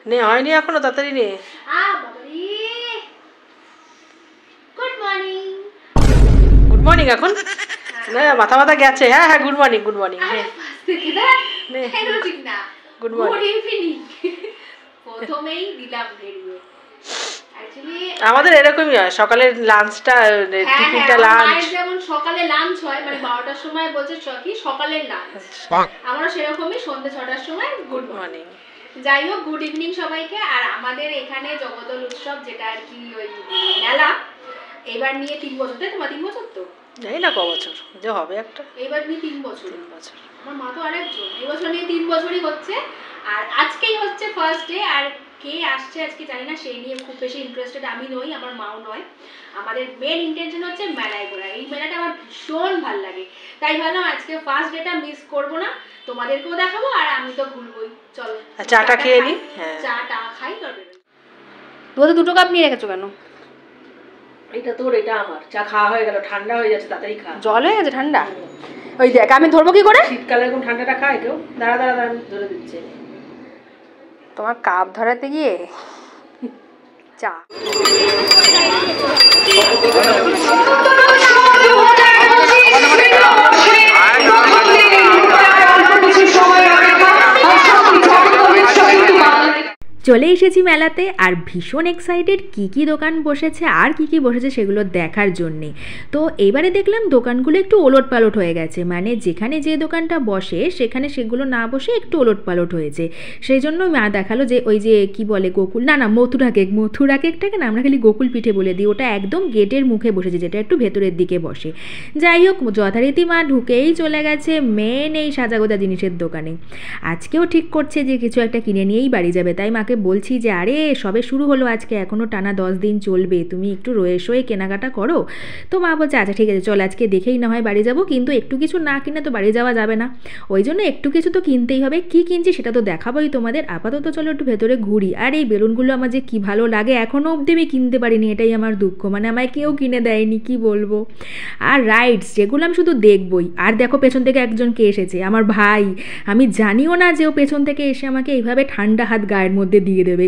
নে হয়নি এখনো, তাড়াতাড়ি নে। গুড মর্নিং এখন না, মাথা মাথা গেছে। হ্যাঁ হ্যাঁ, good morning good morning. Good morning. আমাদের এরকমই হয়, সকালের লাঞ্চটা টিফিনটা লাঞ্চ যেমন সকালে লাঞ্চ হয় মানে 12টার সময় বলছে কি সকালের লাঞ্চ, আমারও সেরকমই সন্ধ্যে 6টার সময় গুড মর্নিং। যাই হোক, গুড ইভিনিং সবাইকে। আর আমাদের এখানে জগদ্দল উৎসব, যেটা আর কি ওই মেলা, এবার নিয়ে 3 বছর, তাই তোমার 3 বছর তো জানি না ক বছর যে হবে একটা, এবার নিয়ে 3 বছর। আমার মা তো আরেকজন, এই বছর নিয়ে 3 বছরই হচ্ছে। আর আজকেই হচ্ছে ফার্স্ট ডে। আর কে আসছে আজকে জানি না, সেই নিয়ে খুব বেশি ইন্টারেস্টেড আমি নই, আমার মাও নয়। আমাদের মেন ইন্টেনশন হচ্ছে মেলায় ঘোরা। এই মেলাটা আমার ভীষণ ভালো লাগে, তাই ভাবলাম আজকে ফার্স্ট ডেটা মিস করবো না, তোমাদেরকেও দেখাবো আর আমি তো ঘুরবোই। চলো চাটা খেয়ে নি। হ্যাঁ, চাটা খাই। করবে দুটো কাপ নিয়ে রেখেছো কেন? এটা তোর, এটা আমার। চা খাওয়া হয়ে গেল, ঠান্ডা হয়ে যাচ্ছে, তাড়াতাড়ি খা। জল হয়ে গেছে ঠান্ডা? ওই দেখ, আমি ধরবো কি করে? শীতকালে এরকম ঠান্ডাটা খায় কেউ? দাঁড়া দাঁড়া দাঁড়া, ধরে দিচ্ছে। তোমার কাপ ধরাতে গিয়ে চা। চলে এসেছি মেলাতে, আর ভীষণ এক্সাইটেড কী দোকান বসেছে আর কী বসেছে সেগুলো দেখার জন্যে। তো এবারে দেখলাম দোকানগুলো একটু ওলট পালট হয়ে গেছে, মানে যেখানে যে দোকানটা বসে সেখানে সেগুলো না বসে একটু ওলট পালট হয়েছে। সেই জন্য মা দেখালো যে ওই যে কি বলে গোকুল, না মথুরা কেকটাকে না আমরা খালি গোকুল পিঠে বলে দিই, ওটা একদম গেটের মুখে বসেছে, যেটা একটু ভেতরের দিকে বসে। যাই হোক, যথারীতি মা ঢুকেই চলে গেছে মেন এই সাজাগোজা জিনিসের দোকানে। আজকেও ঠিক করছে যে কিছু একটা কিনে নিয়েই বাড়ি যাবে, তাই মাকে বলছি যে আরে সবে শুরু হলো আজকে, এখনও টানা 10 দিন চলবে, তুমি একটু রয়ে শোয়ে কেনাকাটা করো। তো মা বলছে আচ্ছা ঠিক আছে চল, আজকে দেখেই না হয় বাড়ি যাবো, কিন্তু একটু কিছু না কিনে তো বাড়ি যাওয়া যাবে না, ওই জন্য একটু কিছু তো কিনতেই হবে। কি কিনছি সেটা তো দেখাবোই তোমাদের। আপাতত চলো একটু ভেতরে ঘুরি। আর এই বেলুনগুলো আমার যে কী ভালো লাগে, এখনও অবধি আমি কিনতে পারিনি, এটাই আমার দুঃখ, মানে আমায় কেউ কিনে দেয়নি, কি বলবো। আর রাইডস যেগুলো আমি শুধু দেখবই। আর দেখো পেছন থেকে একজন কে এসেছে, আমার ভাই। আমি জানিও না যে ও পেছন থেকে এসে আমাকে এইভাবে ঠান্ডা হাত গায়ের মধ্যে দিয়ে দেবে।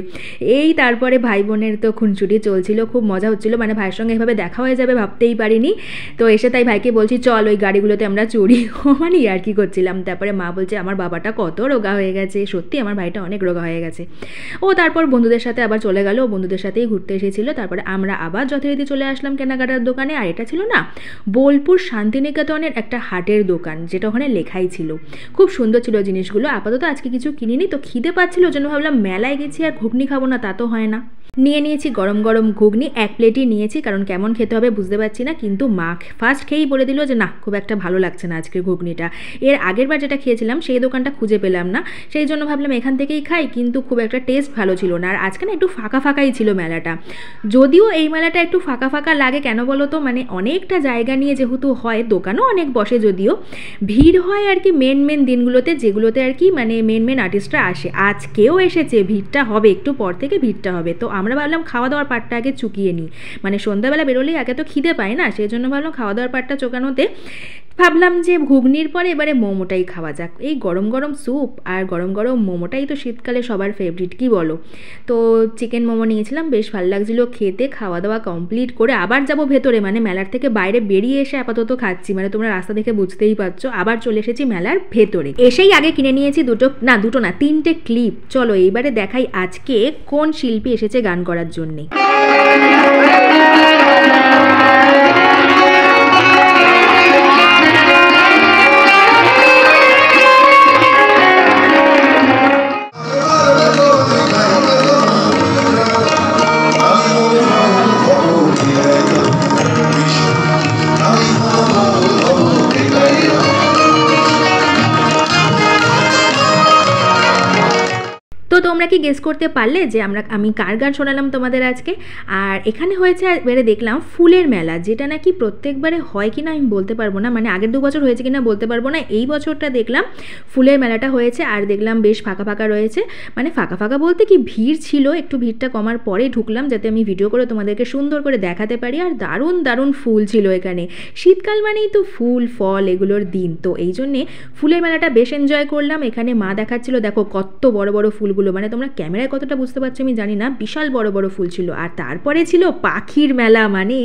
এই তারপরে ভাই বোনের তো খুনসুটি চলছিল, খুব মজা হচ্ছিল, মানে ভাইয়ের সঙ্গে এভাবে দেখা হয়ে যাবে ভাবতেই পারিনি। তো এসে তাই ভাইকে বলছি চল ওই গাড়িগুলোতে আমরা চড়ি, মানে আর কি করছিলাম। তারপরে মা বলছে আমার বাবাটা কত রোগা হয়ে গেছে, সত্যি আমার ভাইটা অনেক রোগা হয়ে গেছে। ও তারপর বন্ধুদের সাথে আবার চলে গেল, বন্ধুদের সাথেই ঘুরতে এসেছিলো। তারপরে আমরা আবার যথারীতি চলে আসলাম কেনাকাটার দোকানে। আর এটা ছিল না বোলপুর শান্তিনিকেতনের একটা হাটের দোকান, যেটা ওখানে লেখাই ছিল। খুব সুন্দর ছিল জিনিসগুলো। আপাতত আজকে কিছু কিনিনি, তো খিদে পাচ্ছিল, ওই জন্য ভাবলাম মেলায় গেছি আর ঘুগনি খাবো না তা তো হয় না। নিয়ে নিয়েছি গরম গরম ঘুগনি, 1 প্লেটই নিয়েছি, কারণ কেমন খেতে হবে বুঝতে পারছি না। কিন্তু মা ফার্স্ট খেয়েই বলে দিল যে না খুব একটা ভালো লাগছে না আজকের ঘুগনিটা। এর আগের বার যেটা খেয়েছিলাম সেই দোকানটা খুঁজে পেলাম না, সেই জন্য ভাবলাম এখান থেকেই খাই, কিন্তু খুব একটা টেস্ট ভালো ছিল না। আর আজকে না একটু ফাঁকা ফাঁকাই ছিল মেলাটা, যদিও এই মেলাটা একটু ফাঁকা ফাঁকা লাগে কেন বলো তো, মানে অনেকটা জায়গা নিয়ে যেহেতু হয়, দোকানও অনেক বসে, যদিও ভিড় হয় আর কি মেন দিনগুলোতে, যেগুলোতে আর কি মানে মেন আর্টিস্টরা আসে। আজকেও এসেছে, ভিড়টা হবে, একটু পর থেকে ভিড়টা হবে। তো আমরা ভাবলাম খাওয়া দাওয়ার পার্টটা আগে চুকিয়ে নিই, মানে সন্ধ্যাবেলা বেরোলেই আগে তো খিদে পায় না, সেই জন্য ভাবলাম খাওয়া দাওয়ার পার্টটা চোকানোতে ভাবলাম যে ঘুগনির পরে এবারে মোমোটাই খাওয়া যাক। এই গরম গরম স্যুপ আর গরম গরম মোমোটাই তো শীতকালে সবার ফেভারিট, কি বলো। তো চিকেন মোমো নিয়েছিলাম, বেশ ভালো লাগছিলো খেতে। খাওয়া দাওয়া কমপ্লিট করে আবার যাব ভেতরে, মানে মেলার থেকে বাইরে বেরিয়ে এসে আপাতত খাচ্ছি, মানে তোমরা রাস্তা দেখে বুঝতেই পারছো। আবার চলে এসেছি মেলার ভেতরে। এসেই আগে কিনে নিয়েছি দুটো না 3টে ক্লিপ। চলো এইবারে দেখাই আজকে কোন শিল্পী এসেছে গান করার জন্যে। তো তোমরা কি গেস করতে পারলে যে আমি কার গান শোনালাম তোমাদের আজকে? আর এখানে হয়েছে এবারে দেখলাম ফুলের মেলা, যেটা নাকি প্রত্যেকবারে হয় কিনা আমি বলতে পারবো না, মানে আগের 2 বছর হয়েছে কিনা বলতে পারবো না, এই বছরটা দেখলাম ফুলের মেলাটা হয়েছে। আর দেখলাম বেশ ফাঁকা ফাঁকা রয়েছে, মানে ফাঁকা ফাঁকা বলতে কি ভিড় ছিল, একটু ভিড়টা কমার পরে ঢুকলাম যাতে আমি ভিডিও করে তোমাদেরকে সুন্দর করে দেখাতে পারি। আর দারুণ দারুণ ফুল ছিল এখানে, শীতকাল মানেই তো ফুল ফল এগুলোর দিন, তো এই জন্যে ফুলের মেলাটা বেশ এনজয় করলাম। এখানে মা দেখাচ্ছিল দেখো কত বড় বড় ফুলগুলো ফুলগুলো, মানে তোমরা ক্যামেরায় কতটা বুঝতে পারছো আমি জানি না, বিশাল বড় বড় ফুল ছিল। আর তারপরে ছিল পাখির মেলা, মানে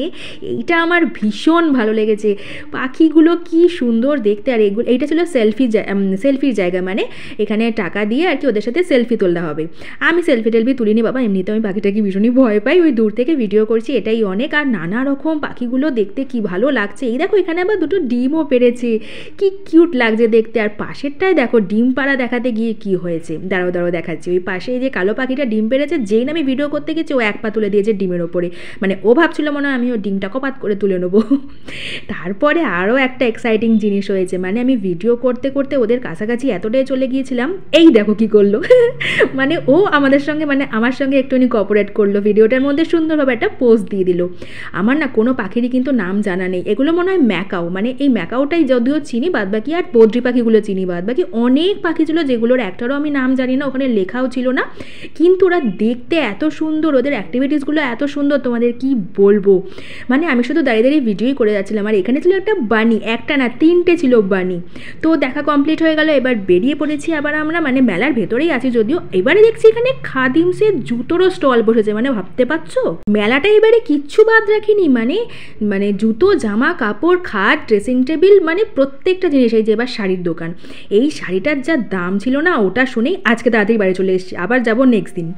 এইটা আমার ভীষণ ভালো লেগেছে। পাখিগুলো কি সুন্দর দেখতে। আর এইটা ছিল সেলফির জায়গা, মানে এখানে টাকা দিয়ে আর কি ওদের সাথে সেলফি তোলা হবে। আমি সেলফি টেলফি তুলিনি বাবা, এমনিতে আমি পাখিটাকে ভীষণই ভয় পাই, ওই দূর থেকে ভিডিও করছি এটাই অনেক। আর নানা রকম পাখিগুলো দেখতে কি ভালো লাগছে। এই দেখো এখানে আবার দুটো ডিমও পেড়েছে, কি কিউট লাগছে দেখতে। আর পাশেরটায় দেখো ডিম পাড়া দেখাতে গিয়ে কি হয়েছে, দাঁড়াও দেখাচ্ছি। ওই পাশে যে কালো পাখিটা ডিম পেড়েছে, যেই না আমি ভিডিও করতে গেছি ও এক পা তুলে দিয়েছে ডিমের ওপরে, মানে ও ভাবছিল মনে হয় আমি ও ডিমটা কপাত করে তুলে নেবো। তারপরে আরও একটা এক্সাইটিং জিনিস হয়েছে, মানে আমি ভিডিও করতে করতে ওদের কাছাকাছি এতটাই চলে গিয়েছিলাম, এই দেখো কি করলো। মানে ও আমাদের সঙ্গে, মানে আমার সঙ্গে একটুখানি কোঅপারেট করলো, ভিডিওটার মধ্যে সুন্দরভাবে একটা পোস্ট দিয়ে দিল। আমার না কোনো পাখিরই কিন্তু নাম জানা নেই, এগুলো মনে হয় ম্যাকাও, মানে এই ম্যাকাওটাই যদিও চিনি, বাদবাকি আর বদ্রি পাখিগুলো চিনি, বাদবাকি অনেক পাখি ছিল যেগুলোর একটারও আমি নাম জানি না, ওখানে লেখাও ছিল না। কিন্তু ওরা দেখতে এত সুন্দর, ওদের অ্যাক্টিভিটিসগুলো এত সুন্দর, তোমাদের কি বলবো। মানে আমি শুধু দাঁড়িয়ে দাঁড়িয়ে ভিডিওই করে যাচ্ছিলাম। আর এখানে ছিল একটা বানি, একটা না 3টে ছিল বানি। তো দেখা কমপ্লিট হয়ে গেল, এবার বেরিয়ে পড়েছি আবার আমরা, মানে মেলার ভেতরেই আছি যদিও। এবারে দেখছি এখানে খাদিমসের জুতোরও স্টল বসেছে, মানে ভাবতে পারছো মেলাটা এবারে কিচ্ছু বাদ রাখিনি, মানে জুতো, জামা কাপড়, খাট, ড্রেসিং টেবিল, মানে প্রত্যেকটা জিনিস। এই যে এবার শাড়ির দোকান, এই শাড়িটার যা দাম ছিল না, ওটা শুনেই আজকে তাড়াতাড়ি বাড়ি চলে এসেছি, আবার যাবো নেক্সট দিন।